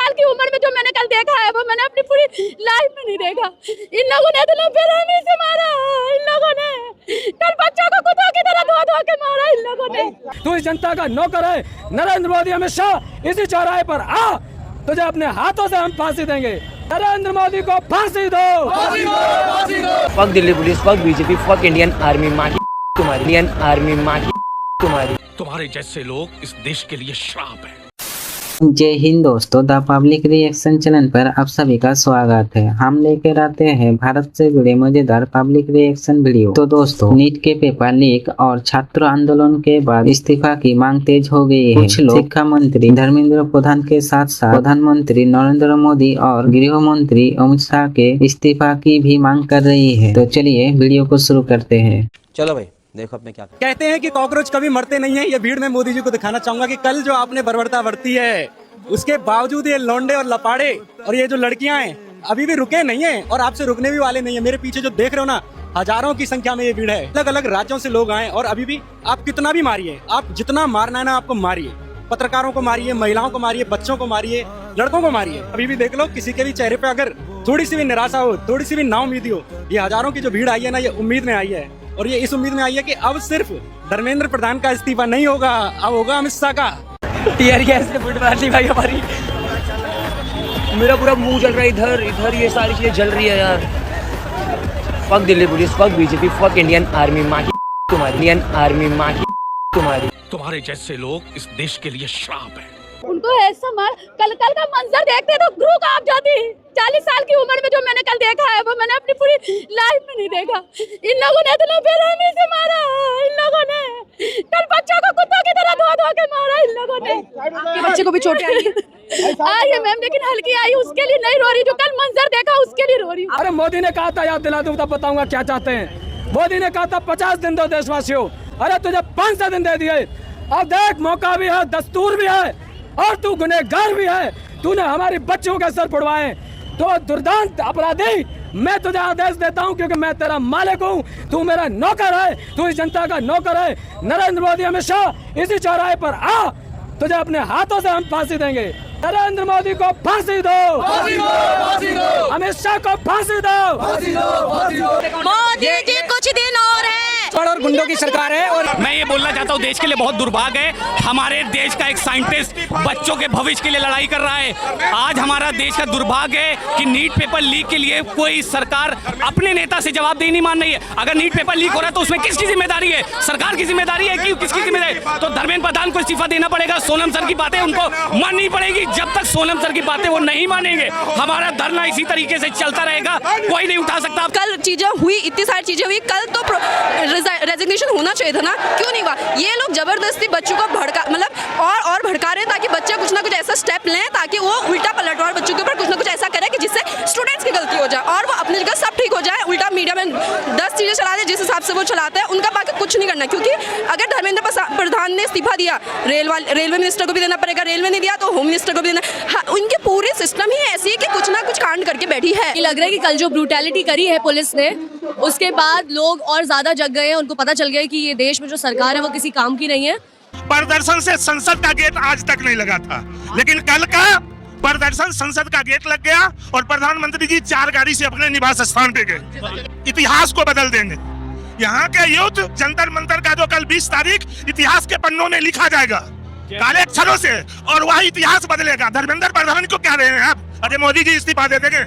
साल की उम्र में जो मैंने कल देखा है वो मैंने अपनी पूरी लाइफ में नहीं देखा। इन लोगों ने इतना बेरहमी से मारा, इन लोगों ने कल बच्चों को कुत्तों की तरह धो धो के मारा इन लोगों ने। तू इस जनता का नौकर है, नरेंद्र मोदी हमेशा इसी चौराहे पर आ, तुझे अपने हाथों से हम फांसी देंगे। नरेंद्र मोदी को फांसी दो, फांसी दो, फांसी दो। Fuck Delhi police, fuck BJP, fuck Indian army, माँ की तुम्हारी इंडियन आर्मी, माँ की तुम्हारे जैसे लोग इस देश के लिए श्राप है। जय हिंद दोस्तों, द पब्लिक रिएक्शन चैनल पर आप सभी का स्वागत है। हम लेकर आते हैं भारत से जुड़े मजेदार पब्लिक रिएक्शन वीडियो। तो दोस्तों, नीट के पेपर लीक और छात्र आंदोलन के बाद इस्तीफा की मांग तेज हो गई है। कुछ लोग शिक्षा मंत्री धर्मेंद्र प्रधान के साथ साथ प्रधानमंत्री नरेंद्र मोदी और गृह मंत्री अमित शाह के इस्तीफा की भी मांग कर रही है। तो चलिए वीडियो को शुरू करते हैं। चलो भाई देखो अब मैं क्या कहते हैं कि कॉकरोच कभी मरते नहीं है। ये भीड़ में मोदी जी को दिखाना चाहूंगा कि कल जो आपने बर्बरता बरती है, उसके बावजूद ये लौंडे और लपाड़े और ये जो लड़कियां हैं अभी भी रुके नहीं है और आपसे रुकने भी वाले नहीं है। मेरे पीछे जो देख रहे हो ना, हजारों की संख्या में ये भीड़ है। अलग अलग राज्यों से लोग आए और अभी भी आप कितना भी मारिए, आप जितना मारना है ना आपको मारिए। पत्रकारों को मारिए, महिलाओं को मारिए, बच्चों को मारिए, लड़कों को मारिए। अभी भी देख लो, किसी के भी चेहरे पे अगर थोड़ी सी भी निराशा हो, थोड़ी सी भी नाउम्मीदी हो, ये हजारों की जो भीड़ आई है ना, ये उम्मीद में आई है। और ये इस उम्मीद में आई है कि अब सिर्फ धर्मेंद्र प्रधान का इस्तीफा नहीं होगा, अब होगा अमित शाह का। टीयर गैस से फुट मार दी भाई हमारी। मेरा पूरा मुंह जल रहा है, इधर इधर ये सारी चीजें जल रही है यार। Fuck Delhi police, fuck BJP, fuck Indian army, माँ की तुम्हारी इंडियन आर्मी, माँ की तुम्हारे जैसे लोग इस देश के लिए श्राप है। उनको ऐसा मार, कल का मंजर देखते तो रूह कांप जाती। 40 साल की उम्र में जो मैंने कल देखा है वो मैंने अपनी पूरी लाइफ में नहीं देखा। इन लोगों ने इतना बेरहमी से मारा, इन लोगों ने कल बच्चों को कुत्तों की तरह धो धो के मारा इन लोगों ने। आपके बच्चे को भी चोटें आई है मैम, लेकिन हल्की आई, उसके लिए नहीं रो रही। जो कल मंजर देखा उसके लिए रो रही हूँ। अरे मोदी ने कहा था, याद दिला दूं तब बताऊंगा क्या चाहते हैं। मोदी ने कहा था 50 दिन दो देशवासियों, अरे तुझे 500 दिन दे दिए। अब देख, मौका भी है, दस्तूर भी है और तू गुनहगार भी है। तूने हमारी बच्चियों के सर फुड़वाए, तो दुर्दांत अपराधी। मैं तुझे आदेश देता हूं क्योंकि मैं तेरा मालिक हूं, तू मेरा नौकर है, तू इस जनता का नौकर है। नरेंद्र मोदी हमेशा इसी चौराहे पर आ, तुझे अपने हाथों से हम फांसी देंगे। नरेंद्र मोदी को फांसी दो, फांसी दो, फांसी दो। अमित शाह को फांसी दो, फांसी दो, फांसी दो। मोदी जी कुछ दिन और है और गुंडों की सरकार है। और मैं ये बोलना चाहता हूँ, देश के लिए बहुत दुर्भाग्य है, हमारे देश का एक साइंटिस्ट बच्चों के भविष्य के लिए लड़ाई कर रहा है। आज हमारा देश का दुर्भाग्य है कि नीट पेपर लीक के लिए कोई सरकार अपने नेता से जवाबदेही नहीं मान रही है। अगर नीट पेपर लीक हो रहा है तो उसमें किसकी जिम्मेदारी है? सरकार की जिम्मेदारी है कि किसकी जिम्मेदारी? तो धर्मेंद्र प्रधान को इस्तीफा देना पड़ेगा। सोनम सर की बातें उनको माननी पड़ेगी। जब तक सोनम सर की बातें वो नहीं मानेंगे, हमारा धरना इसी तरीके से चलता रहेगा, कोई नहीं उठा सकता। कल चीजें हुई, इतनी सारी चीजें हुई, कल तो रेजिग्नेशन होना चाहिए था ना, क्यों नहीं हुआ? ये लोग जबरदस्ती बच्चों को भड़का, मतलब और भड़का रहे ताकि बच्चे कुछ ना कुछ ऐसा स्टेप लें ताकि वो उल्टा पलटवार बच्चों के ऊपर कुछ ना कुछ ऐसा करे कि जिससे स्टूडेंट्स की गलती हो जाए और वो अपनी जगह सब ठीक हो जाए। उल्टा मीडिया में 10 चीजें चला दे जिस हिसाब से वो चलाते हैं, उनका बाकी कुछ नहीं करना। क्योंकि अगर धर्मेंद्र प्रधान ने इस्तीफा दिया, रेलवे मिनिस्टर को भी देना पड़ेगा, रेलवे ने दिया तो होम मिनिस्टर को भी देना। हाँ, उनके पूरे सिस्टम ही ऐसी है कि कुछ ना कुछ कांड करके बैठी है। लग रहा है कि कल जो ब्रूटैलिटी करी है पुलिस ने, उसके बाद लोग और ज्यादा जग गए हैं। उनको पता चल गया है कि ये देश में जो सरकार है वो किसी काम की नहीं है। प्रदर्शन से संसद का गेट आज तक नहीं लगा था, लेकिन कल का प्रदर्शन संसद का गेट लग गया और प्रधानमंत्री जी 4 गाड़ी से अपने निवास स्थान पे गए। इतिहास को बदल देंगे। यहाँ के युद्ध जंतर मंतर का जो कल 20 तारीख इतिहास के पन्नों में लिखा जाएगा काले अक्षरों से, और वही इतिहास बदलेगा। धर्मेंद्र प्रधान को क्या रहे हैं आप? अरे मोदी जी इस्तीफा दे देंगे।